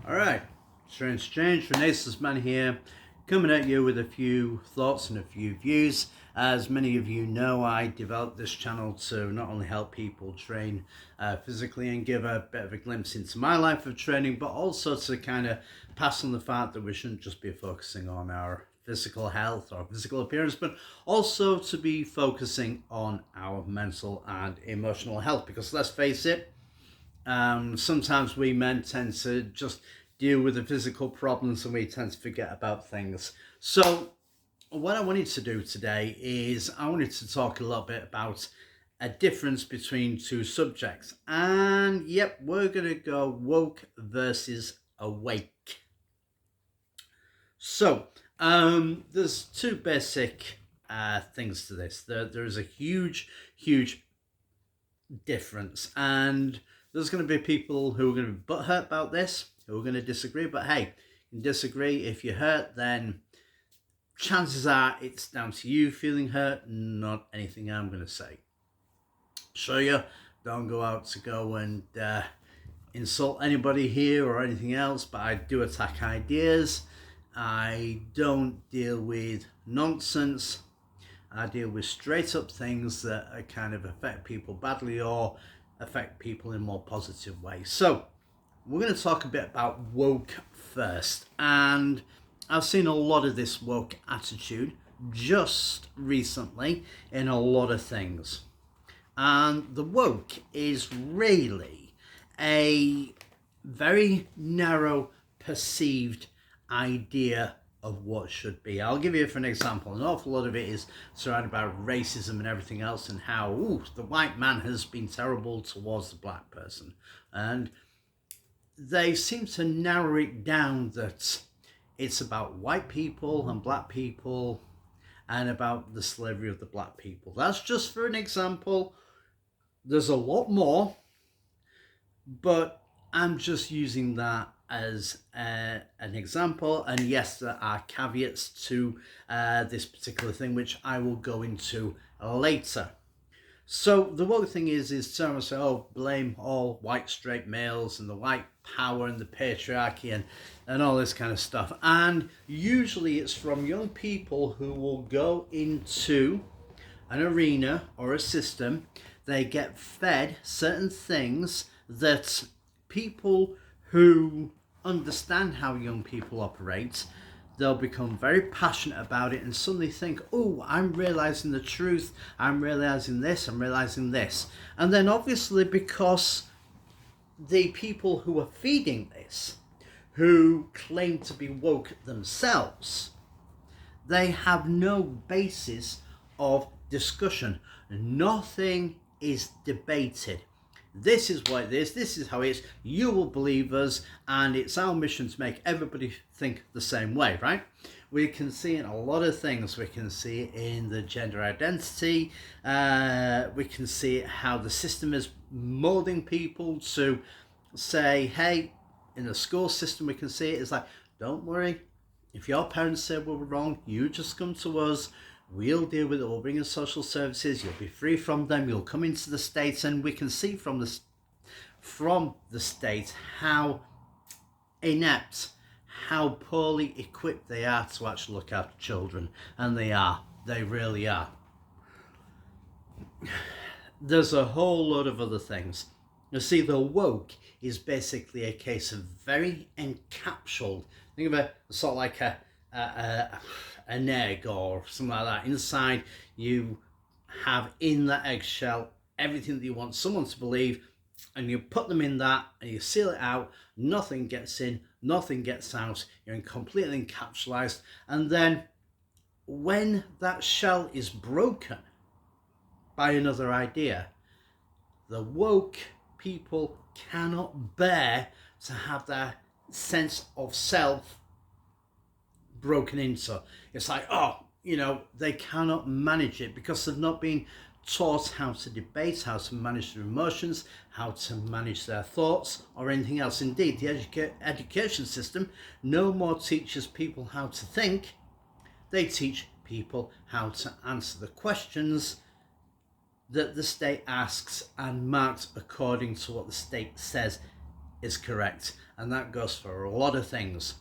Alright, Strange Renaissance Man here, coming at you with a few thoughts and a few views. As many of you know, I developed this channel to not only help people train physically and give a bit of a glimpse into my life of training, but also to kind of pass on the fact that we shouldn't just be focusing on our physical health or physical appearance, but also to be focusing on our mental and emotional health. Because let's face it, sometimes we men tend to just deal with the physical problems and we tend to forget about things. So what I wanted to do today is I wanted to talk a little bit about a difference between two subjects. And yep, we're going to go woke versus awake. So there's two basic things to this. There is a huge difference, and there's going to be people who are going to be butthurt about this, who are going to disagree. But hey, you can disagree. If you're hurt, then chances are it's down to you feeling hurt, not anything I'm going to say. Show you, don't go out to go and insult anybody here or anything else, but I do attack ideas. I don't deal with nonsense. I deal with straight up things that kind of affect people badly or affect people in more positive ways. So we're going to talk a bit about woke first. And I've seen a lot of this woke attitude just recently in a lot of things. And the woke is really a very narrow perceived idea of what should be. I'll give you for an example. An awful lot of it is surrounded by racism and everything else, and how the white man has been terrible towards the black person. And they seem to narrow it down that it's about white people and black people and about the slavery of the black people. That's just for an example. There's a lot more, but I'm just using that as an example. And yes, there are caveats to this particular thing, which I will go into later. So the woke thing is someone say, oh, blame all white straight males and the white power and the patriarchy and all this kind of stuff. And usually it's from young people who will go into an arena or a system. They get fed certain things that people who understand how young people operate, they'll become very passionate about it and suddenly think, oh, I'm realizing the truth, I'm realizing this, I'm realizing this. And then obviously, because the people who are feeding this, who claim to be woke themselves, they have no basis of discussion. Nothing is debated. This is what it is, this is how it is, you will believe us, and it's our mission to make everybody think the same way, right? We can see in a lot of things. We can see it in the gender identity. We can see how the system is molding people to say, hey, in the school system, we can see it. It's like, don't worry. If your parents say we were wrong, you just come to us. We'll deal with it. We'll bring in social services. You'll be free from them. You'll come into the States, and we can see from the States how inept, how poorly equipped they are to actually look after children. And they are. They really are. There's a whole lot of other things. You see, the woke is basically a case of very encapsulated. Think of it sort of like an egg or something like that. Inside, you have in that eggshell everything that you want someone to believe, and you put them in that and you seal it out. Nothing gets in, nothing gets out. You're completely encapsulated. And then when that shell is broken by another idea, the woke people cannot bear to have their sense of self broken into. It's like, they cannot manage it because they've not been taught how to debate, how to manage their emotions, how to manage their thoughts, or anything else. Indeed, the education system no more teaches people how to think. They teach people how to answer the questions that the state asks and marked according to what the state says is correct, and that goes for a lot of things.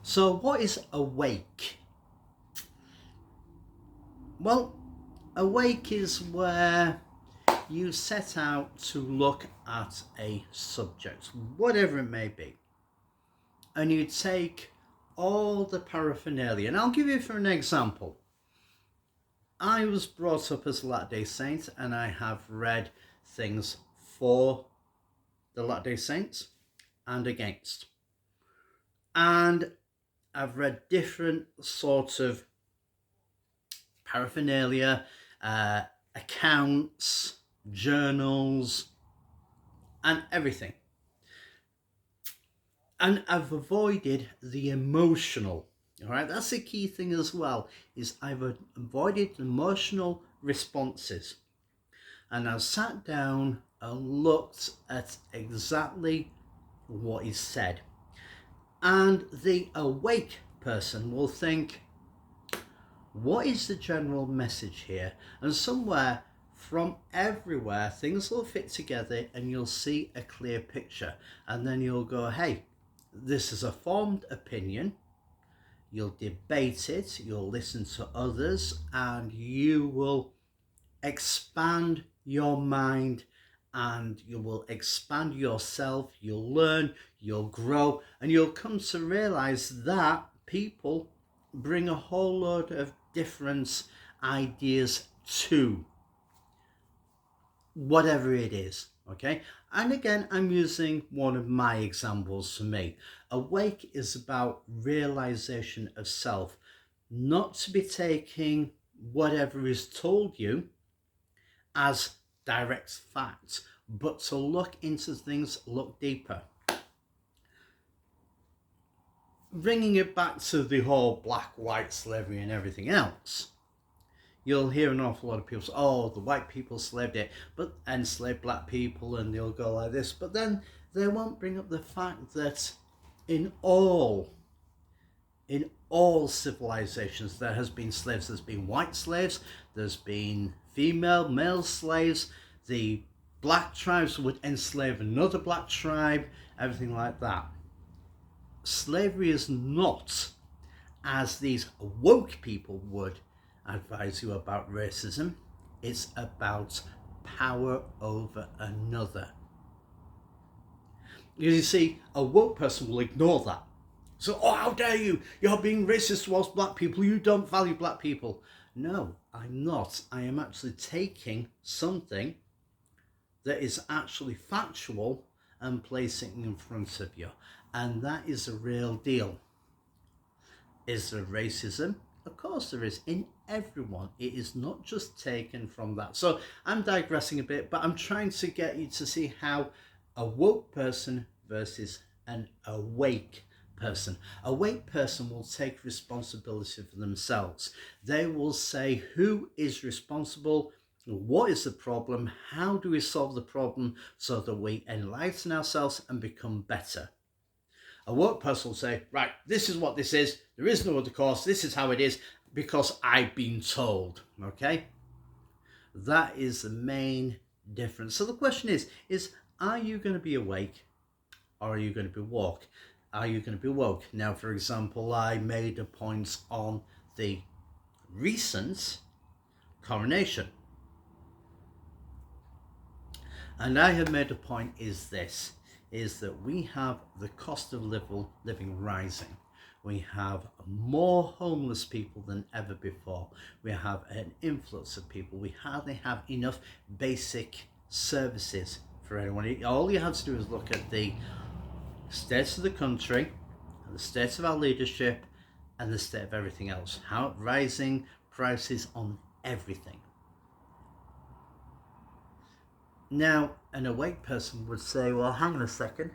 So what is awake? Well, awake is where you set out to look at a subject, whatever it may be, and you take all the paraphernalia. And I'll give you for an example. I was brought up as a Latter-day Saint, and I have read things for the Latter-day Saints and against. And I've read different sorts of paraphernalia, accounts, journals, and everything. And I've avoided the emotional. All right, that's the key thing as well, is I've avoided emotional responses. And I've sat down and looked at exactly what is said. And the awake person will think, what is the general message here? And somewhere from everywhere, things will fit together and you'll see a clear picture. And then you'll go, hey, this is a formed opinion. You'll debate it, you'll listen to others, and you will expand your mind and you will expand yourself. You'll learn, you'll grow, and you'll come to realize that people bring a whole load of different ideas to whatever it is. Okay, and again, I'm using one of my examples for me. Awake is about realization of self, not to be taking whatever is told you as direct fact, but to look into things, look deeper. Bringing it back to the whole black, white slavery and everything else, you'll hear an awful lot of people say, oh, the white people slaved it, but enslaved black people, and they'll go like this. But then they won't bring up the fact that in all civilizations there has been slaves. There's been white slaves, there's been female, male slaves. The black tribes would enslave another black tribe, everything like that. Slavery is not, as these woke people would advise you about, racism. It's about power over another. You see, a woke person will ignore that. So, oh, how dare you? You're being racist towards black people. You don't value black people. No, I'm not. I am actually taking something that is actually factual and placing it in front of you. And that is a real deal. Is there racism? Of course there is, in everyone. It is not just taken from that. So I'm digressing a bit, but I'm trying to get you to see how a woke person versus an awake person. A awake person will take responsibility for themselves. They will say, who is responsible? What is the problem? How do we solve the problem so that we enlighten ourselves and become better? A woke person will say, right, this is what this is. There is no other course. This is how it is because I've been told. Okay? That is the main difference. So the question is are you going to be awake or are you going to be woke? Are you going to be woke? Now, for example, I made a point on the recent coronation. And I have made a point is that we have the cost of living rising. We have more homeless people than ever before. We have an influx of people. We hardly have enough basic services for anyone. All you have to do is look at the state of the country, and the state of our leadership, and the state of everything else. How rising prices on everything. Now, an awake person would say, well, hang on a second.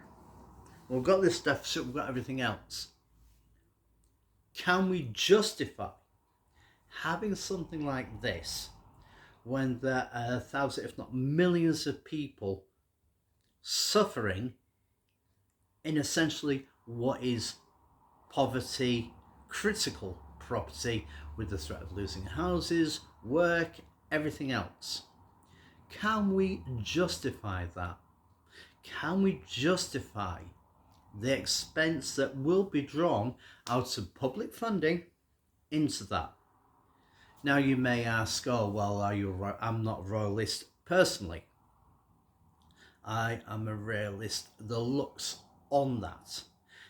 We've got this deficit, we've got everything else. Can we justify having something like this when there are thousands, if not millions of people suffering in essentially what is poverty, critical poverty, with the threat of losing houses, work, everything else? Can we justify that? can we justify the expense that will be drawn out of public funding into that? Now you may ask, oh well, I'm not a royalist personally. I am a realist. The looks on that.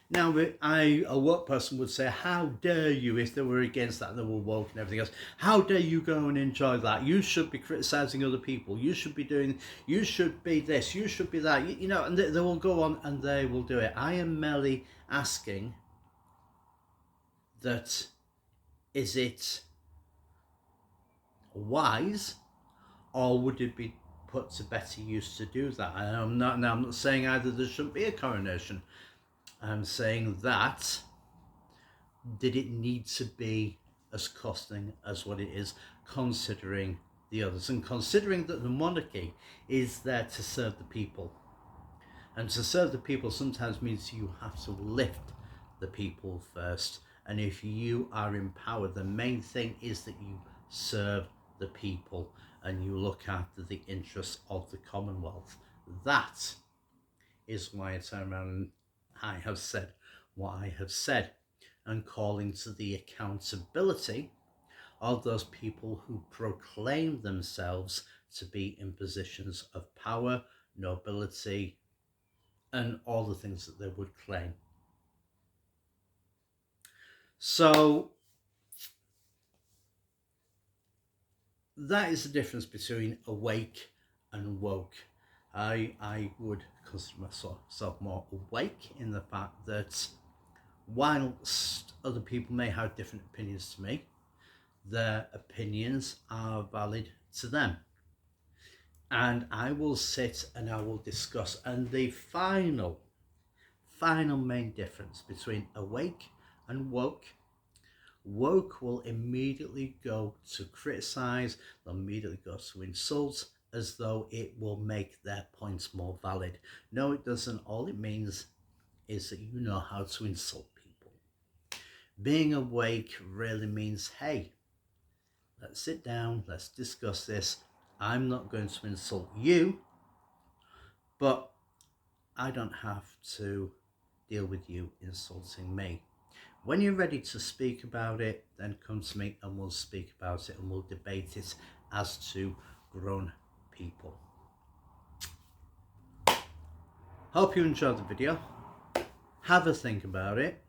Now, a woke person would say, how dare you, if they were against that, they were woke and everything else, how dare you go and enjoy that? You should be criticising other people. You should be this, you should be that. And they will go on and they will do it. I am merely asking that, is it wise, or would it be put to better use to do that? And I'm not saying either there shouldn't be a coronation. I'm saying that, did it need to be as costing as what it is, considering the others, and considering that the monarchy is there to serve the people. And to serve the people sometimes means you have to lift the people first. And if you are in power, the main thing is that you serve the people and you look after the interests of the Commonwealth. That is why I turn around and I have said what I have said, and calling to the accountability of those people who proclaim themselves to be in positions of power, nobility, and all the things that they would claim. So that is the difference between awake and woke. I would consider myself more awake in the fact that whilst other people may have different opinions to me, their opinions are valid to them. And I will sit and I will discuss. And the final main difference between awake and woke will immediately go to criticize, they'll immediately go to insult, as though it will make their points more valid. No, it doesn't. All it means is that you know how to insult people. Being awake really means, hey, let's sit down, let's discuss this. I'm not going to insult you, but I don't have to deal with you insulting me. When you're ready to speak about it, then come to me and we'll speak about it and we'll debate it as two grown people. Hope you enjoyed the video. Have a think about it.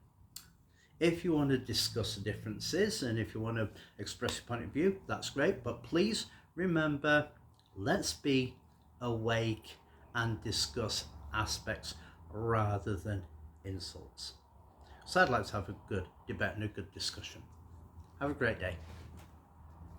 If you want to discuss the differences and if you want to express your point of view, that's great. But please remember, let's be awake and discuss aspects rather than insults. So I'd like to have a good debate and a good discussion. Have a great day.